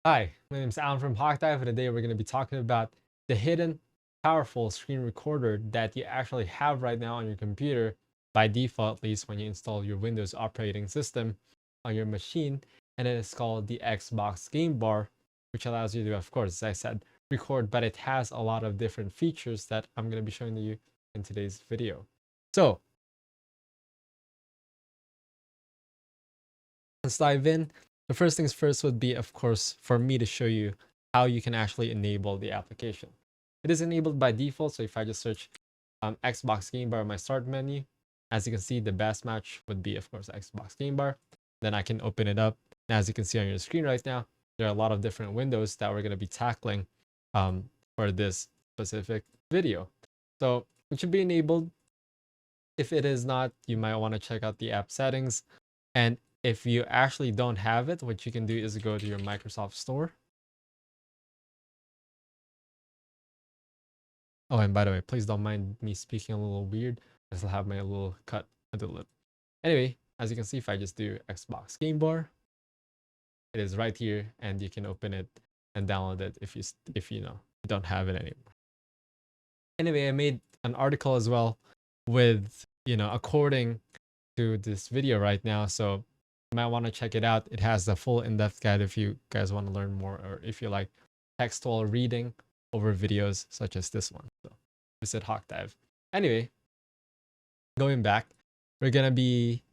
Hi, my name is Alan from Hawkdive, and today we're going to be talking about the hidden, powerful screen recorder that you actually have right now on your computer, by default, at least when you install your Windows operating system on your machine, and it is called the Xbox Game Bar, which allows you to, of course, as I said, record, but it has a lot of different features that I'm going to be showing you in today's video. So, let's dive in. The first things first would be, of course, for me to show you how you can actually enable the application. It is enabled by default, so if I just search Xbox Game Bar in my start menu, as you can see, the best match would be, of course, Xbox Game Bar. Then I can open it up. And as you can see on your screen right now, there are a lot of different windows that we're going to be tackling for this specific video. So it should be enabled. If it is not, you might want to check out the app settings. And if you actually don't have it, what you can do is go to your Microsoft Store. Oh, and by the way, please don't mind me speaking a little weird. I still have my little cut at the lip. Anyway, as you can see, if I just do Xbox Game Bar, it is right here, and you can open it and download it if you don't have it anymore. Anyway, I made an article as well with according to this video right now, so you might want to check it out. It has the full in-depth guide if you guys want to learn more, or if you like textual reading over videos such as this one. So visit Hawkdive. Anyway, going back, we're gonna be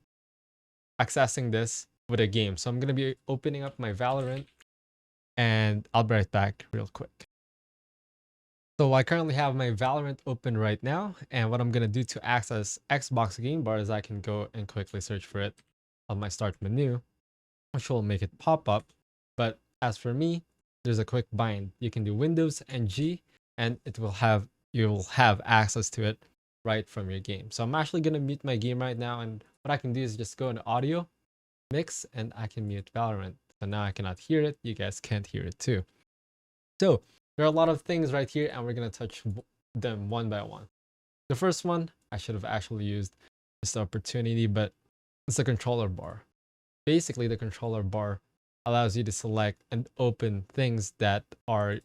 accessing this with a game. So I'm gonna be opening up my Valorant, and I'll be right back real quick. So I currently have my Valorant open right now, and what I'm gonna do to access Xbox Game Bar is I can go and quickly search for it on my start menu, which will make it pop up. But as for me, there's a quick bind. You can do Windows and G, and you will have access to it right from your game. So I'm actually gonna mute my game right now, and what I can do is just go into audio, mix, and I can mute Valorant. So now I cannot hear it. You guys can't hear it too. So there are a lot of things right here, and we're gonna touch them one by one. The first one, I should have actually used this opportunity, but it's the controller bar. Basically, the controller bar allows you to select and open things that are,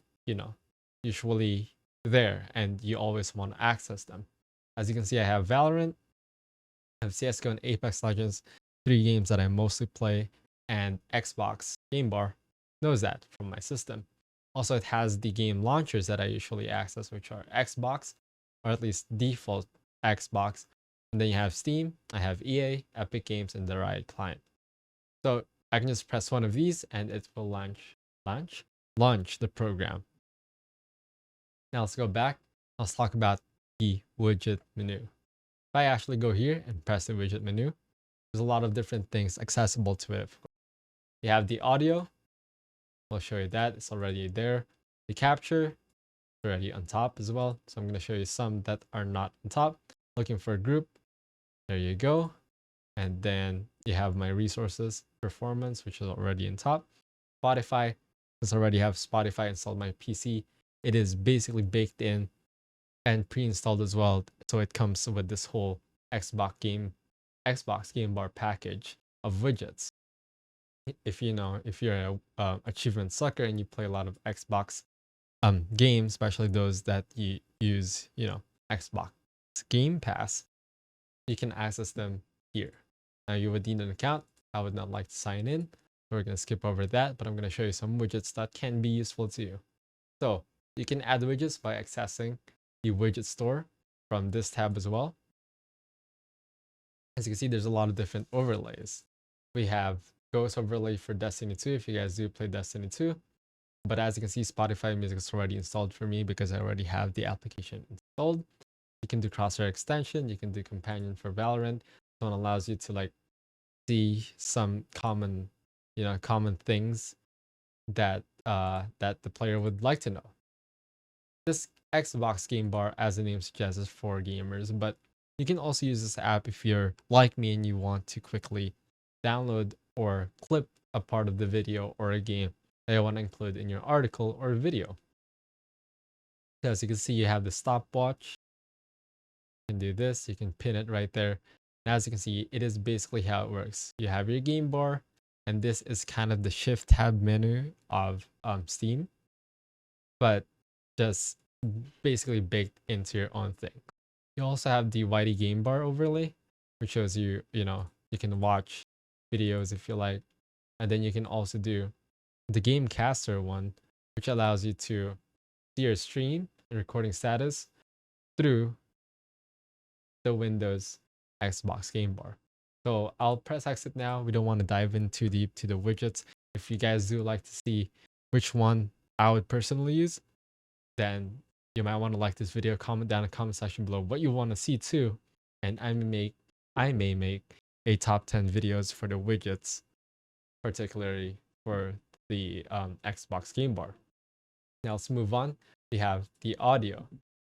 usually there, and you always want to access them. As you can see, I have Valorant, I have CSGO and Apex Legends, 3 games that I mostly play, and Xbox Game Bar knows that from my system. Also, it has the game launchers that I usually access, which are Xbox, or at least default Xbox. And then you have Steam, I have EA, Epic Games, and the Riot client. So I can just press one of these and it will launch the program. Now let's go back. Let's talk about the widget menu. If I actually go here and press the widget menu, there's a lot of different things accessible to it. You have the audio. I'll show you that. It's already there. The capture, already on top as well. So I'm going to show you some that are not on top. Looking for a group. There you go. And then you have my resources, performance, which is already on top. Spotify, since I already have Spotify installed on my PC, it is basically baked in and pre-installed as well. So it comes with this whole Xbox Game Bar package of widgets. If you're a achievement sucker and you play a lot of Xbox games, especially those that you use, Xbox Game Pass, you can access them here. Now you would need an account. I would not like to sign in. So we're going to skip over that, but I'm going to show you some widgets that can be useful to you. So you can add widgets by accessing the widget store from this tab as well. As you can see, there's a lot of different overlays. We have Ghost overlay for Destiny 2 if you guys do play Destiny 2. But as you can see, Spotify music is already installed for me because I already have the application installed. You can do crosshair extension. You can do companion for Valorant. This one allows you to see some common things that that the player would like to know. This Xbox Game Bar, as the name suggests, is for gamers, but you can also use this app if you're like me and you want to quickly download or clip a part of the video or a game that you want to include in your article or video. So as you can see, you have the stopwatch. You can do this, you can pin it right there. And as you can see, it is basically how it works. You have your game bar, And this is kind of the shift tab menu of Steam, but just basically baked into your own thing. You also have the Whitey game bar overlay, which shows you, you can watch videos if you like. And then you can also do the game caster one, which allows you to see your stream and recording status through the Windows Xbox game bar. So I'll press exit now. We don't want to dive in too deep to the widgets. If you guys do like to see which one I would personally use, then you might want to like this video, comment down in the comment section below what you want to see too. And I may make a top 10 videos for the widgets, particularly for the Xbox game bar. Now let's move on. We have the audio.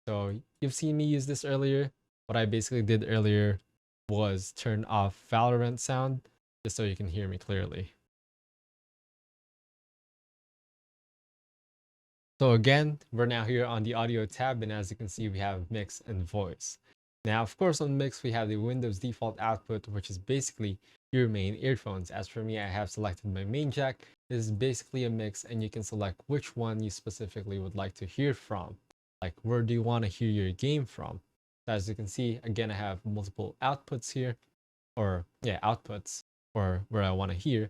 So you've seen me use this earlier. What I basically did earlier was turn off Valorant sound just so you can hear me clearly. So again, we're now here on the audio tab, and as you can see, we have mix and voice. Now, of course, on mix, we have the Windows default output, which is basically your main earphones. As for me, I have selected my main jack. This is basically a mix, and you can select which one you specifically would like to hear from. Like, where do you want to hear your game from? So as you can see, again, I have multiple outputs here, or yeah, outputs for where I want to hear.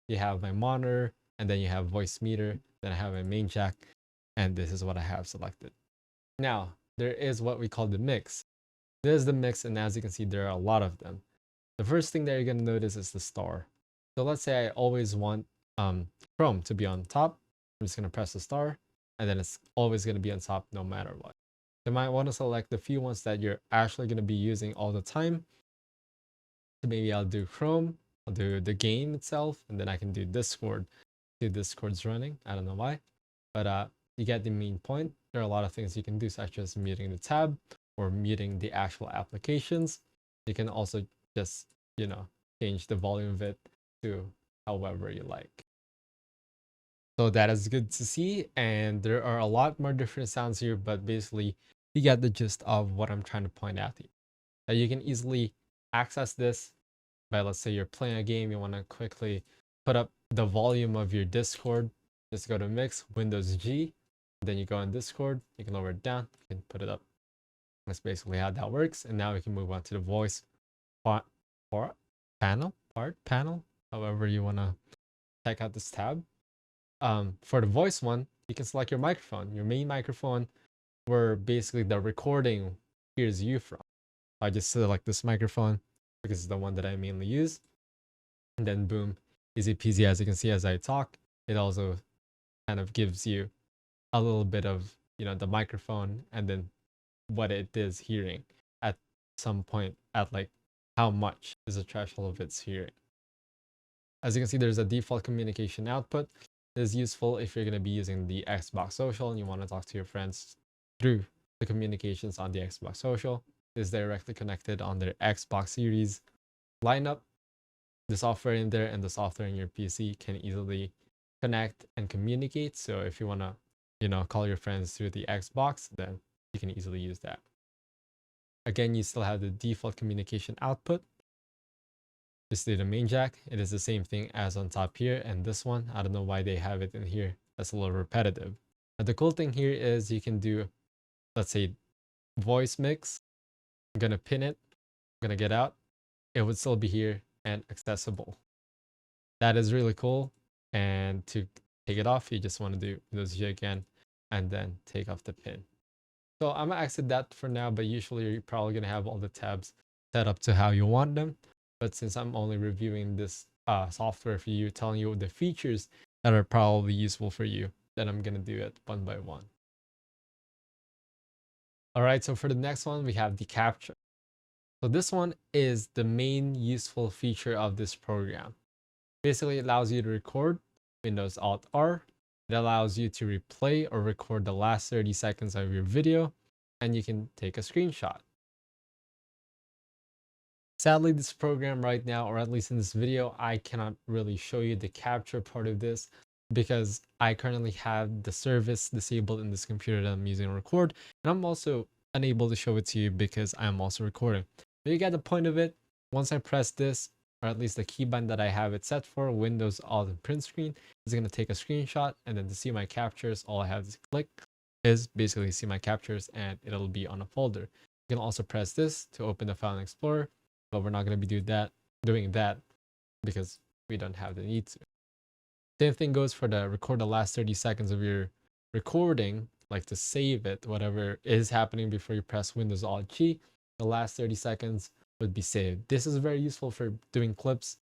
You have my monitor, and then you have voice meter, then I have my main jack, and this is what I have selected. Now, there is what we call the mix. This is the mix, and as you can see, there are a lot of them. The first thing that you're going to notice is the star. So let's say I always want Chrome to be on top. I'm just going to press the star, and then it's always going to be on top no matter what. You might want to select the few ones that you're actually going to be using all the time. So maybe I'll do Chrome, I'll do the game itself, and then I can do Discord. Discord's running. I don't know why, but you get the main point. There are a lot of things you can do, such as muting the tab or muting the actual applications. You can also just, change the volume of it to however you like. So that is good to see. And there are a lot more different sounds here, but basically you get the gist of what I'm trying to point out here. That you can easily access this by, let's say you're playing a game, you want to quickly put up the volume of your Discord. Just go to mix, Windows G, then you go on Discord, you can lower it down, you can put it up. That's basically how that works. And now we can move on to the voice panel, however you want to check out this tab. For the voice one, you can select your microphone, your main microphone, where basically the recording hears you from. I just select this microphone because it's the one that I mainly use. And then boom, easy peasy. As you can see, as I talk, it also kind of gives you a little bit of, the microphone and then what it is hearing at some point, at like how much is the threshold of its hearing. As you can see, there's a default communication output. This is useful if you're going to be using the Xbox Social and you want to talk to your friends through the communications on the Xbox Social. It is directly connected on their Xbox Series lineup. The software in there and the software in your PC can easily connect and communicate. So if you want to, call your friends through the Xbox, then you can easily use that. Again, you still have the default communication output. Just do the main jack. It is the same thing as on top here. And this one, I don't know why they have it in here. That's a little repetitive. But the cool thing here is you can do, let's say, voice mix. I'm going to pin it. I'm going to get out. It would still be here and accessible. That is really cool. And to take it off, you just want to do Windows G again and then take off the pin. So I'm gonna exit that for now, but usually you're probably gonna have all the tabs set up to how you want them. But since I'm only reviewing this software for you, telling you the features that are probably useful for you, then I'm gonna do it one by one. All right, so for the next one, we have the capture. So this one is the main useful feature of this program. Basically, it allows you to record Windows Alt R. It allows you to replay or record the last 30 seconds of your video, and you can take a screenshot. Sadly, this program right now, or at least in this video, I cannot really show you the capture part of this because I currently have the service disabled in this computer that I'm using to record, and I'm also unable to show it to you because I'm also recording. But you get the point of it. Once I press this, or at least the keybind that I have it set for, Windows Alt and print screen, is going to take a screenshot, and then to see my captures, all I have to click is basically see my captures, and it'll be on a folder. You can also press this to open the file in Explorer, but we're not going to be doing that because we don't have the need to. Same thing goes for the record the last 30 seconds of your recording, like to save it, whatever is happening before you press Windows Alt G, the last 30 seconds would be saved. This is very useful for doing clips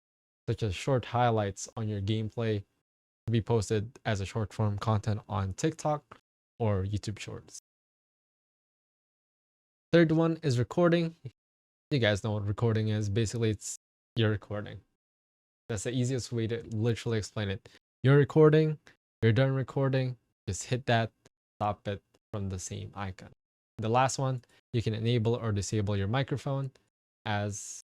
such as short highlights on your gameplay to be posted as a short form content on TikTok or YouTube Shorts. Third one is recording. You guys know what recording is. Basically, it's your recording. That's the easiest way to literally explain it. You're recording, you're done recording, just hit that, stop it from the same icon. The last one, you can enable or disable your microphone as,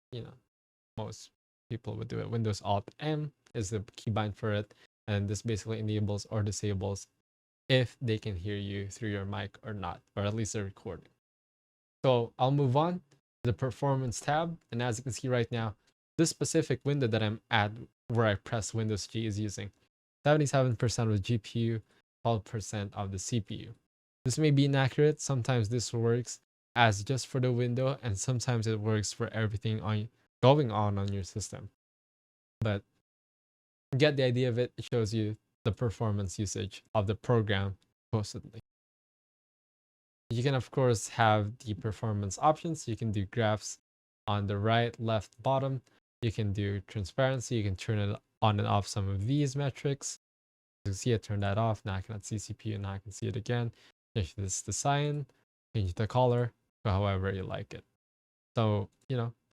most people would do it. Windows Alt M is the keybind for it, and this basically enables or disables if they can hear you through your mic or not, or at least a recording. So I'll move on to the performance tab, and as you can see right now, this specific window that I'm at where I press Windows G is using 77% of the GPU, 12% of the CPU. This may be inaccurate. Sometimes this works as just for the window, and sometimes it works for everything going on your system. But get the idea of it. It shows you the performance usage of the program supposedly. You can, of course, have the performance options. You can do graphs on the right, left, bottom. You can do transparency. You can turn it on and off some of these metrics. You can see it, turn that off. Now I cannot see CPU. Now I can see it again. Change this to cyan. Change the color, however you like it. So,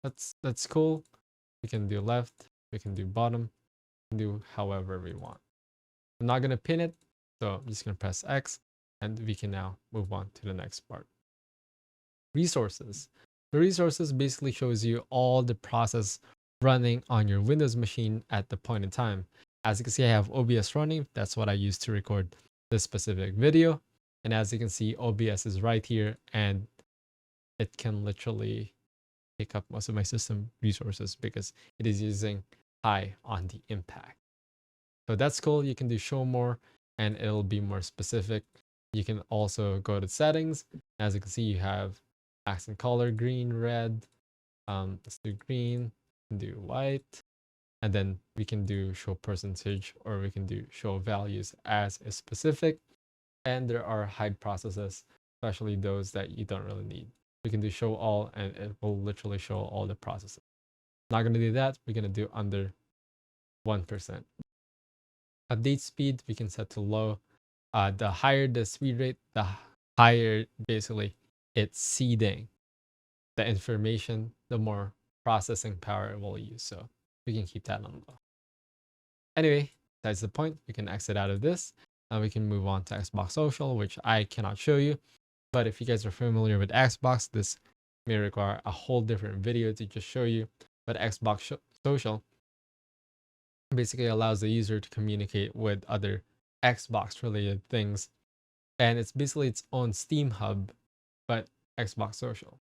that's cool. We can do left. We can do bottom. We can do however we want. I'm not going to pin it. So I'm just going to press X, and we can now move on to the next part. Resources. The resources basically shows you all the process running on your Windows machine at the point in time. As you can see, I have OBS running. That's what I use to record this specific video. And as you can see, OBS is right here, and it can literally take up most of my system resources because it is using high on the impact. So that's cool. You can do show more, and it'll be more specific. You can also go to settings. As you can see, you have accent color, green, red. Let's do green, do white, and then we can do show percentage, or we can do show values as is specific. And there are hide processes, especially those that you don't really need. We can do show all, and it will literally show all the processes. Not going to do that. We're going to do under 1%. Update speed, we can set to low. The higher the speed rate, the higher basically it's seeding the information, the more processing power it will use. So we can keep that on low. Anyway, that's the point. We can exit out of this, and we can move on to Xbox Social, which I cannot show you. But if you guys are familiar with Xbox, this may require a whole different video to just show you. But Xbox Social basically allows the user to communicate with other Xbox related things. And it's basically its own Steam hub, but Xbox Social.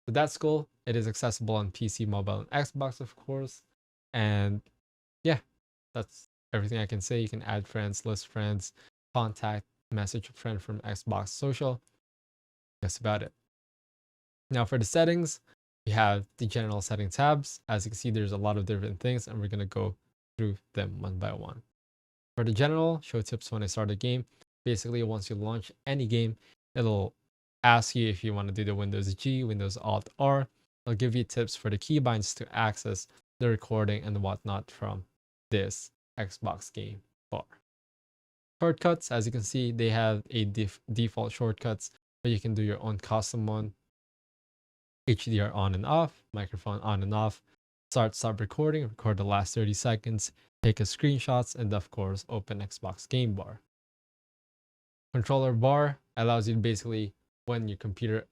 So that's cool. It is accessible on PC, mobile, and Xbox, of course. And yeah, that's everything I can say. You can add friends, list friends, contact, message a friend from Xbox Social. That's about it. Now for the settings, we have the general setting tabs. As you can see, there's a lot of different things, and we're going to go through them one by one. For the general, show tips when I start a game. Basically, once you launch any game, it'll ask you if you want to do the Windows G, Windows Alt R. It'll give you tips for the keybinds to access the recording and whatnot from this Xbox game bar. Shortcuts, as you can see, they have a default shortcuts, but you can do your own custom one. HDR on and off, microphone on and off, stop recording, record the last 30 seconds, take a screenshots, and of course, open Xbox game bar. Controller bar allows you to basically, when your computer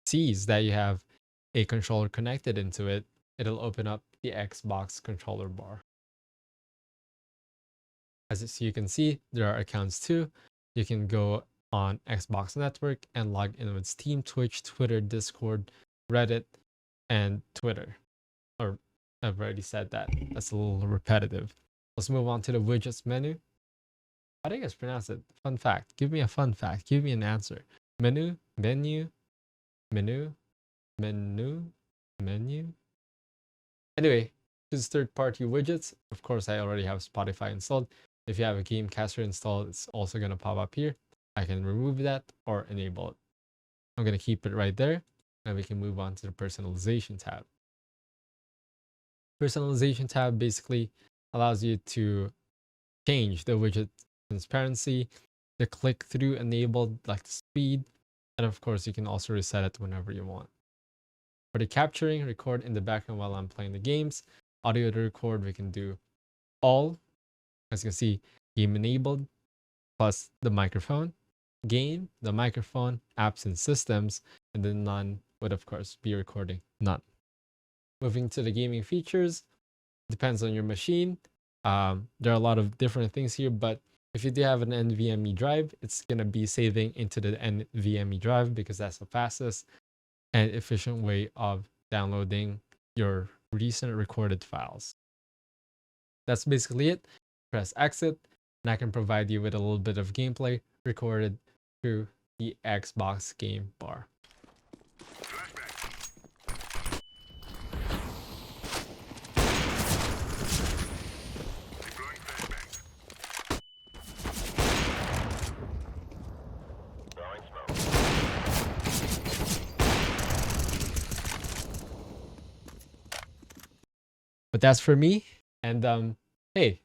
sees that you have a controller connected into it, it'll open up the Xbox controller bar. As you can see, there are accounts too. You can go on Xbox Network and log in with Steam, Twitch, Twitter, Discord, Reddit, and Twitter, or I've already said that. That's a little repetitive. Let's move on to the widgets menu. How do you guys pronounce it? Fun fact. Give me a fun fact. Give me an answer. Menu, menu, menu, menu, menu. Anyway, choose third-party widgets. Of course, I already have Spotify installed. If you have a Gamecaster installed, it's also going to pop up here. I can remove that or enable it. I'm going to keep it right there. And we can move on to the personalization tab. Personalization tab basically allows you to change the widget transparency, the click-through enabled, like the speed, and of course, you can also reset it whenever you want. For the capturing, record in the background while I'm playing the games. Audio to record, we can do all. As you can see, game enabled, plus the microphone. Game, the microphone, apps and systems, and then none would of course be recording none. Moving to the gaming features, depends on your machine. There are a lot of different things here, but if you do have an NVMe drive, it's going to be saving into the NVMe drive because that's the fastest and efficient way of downloading your recent recorded files. That's basically it. Press exit, and I can provide you with a little bit of gameplay recorded through the Xbox game bar. But that's for me. And hey,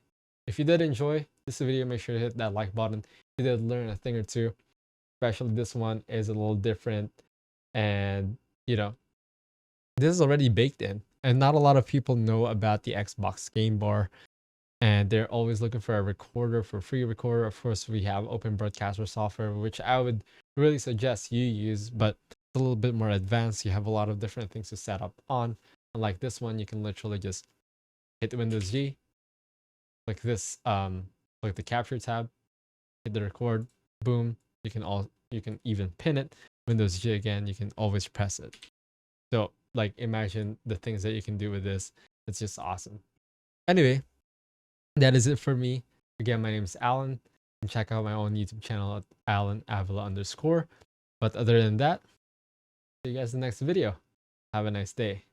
if you did enjoy this video, make sure to hit that like button. If you did learn a thing or two, especially this one is a little different. And you know, this is already baked in. And not a lot of people know about the Xbox game bar. And they're always looking for a recorder, for free recorder. Of course, we have open broadcaster software, which I would really suggest you use, but it's a little bit more advanced. You have a lot of different things to set up on. Unlike this one, you can literally just hit Windows G, click this, click the capture tab, hit the record, boom. You can even pin it. Windows G again, you can always press it. So like imagine the things that you can do with this. It's just awesome. Anyway, that is it for me. Again, my name is Alan. And check out my own YouTube channel at AlanAvila_. But other than that, see you guys in the next video. Have a nice day.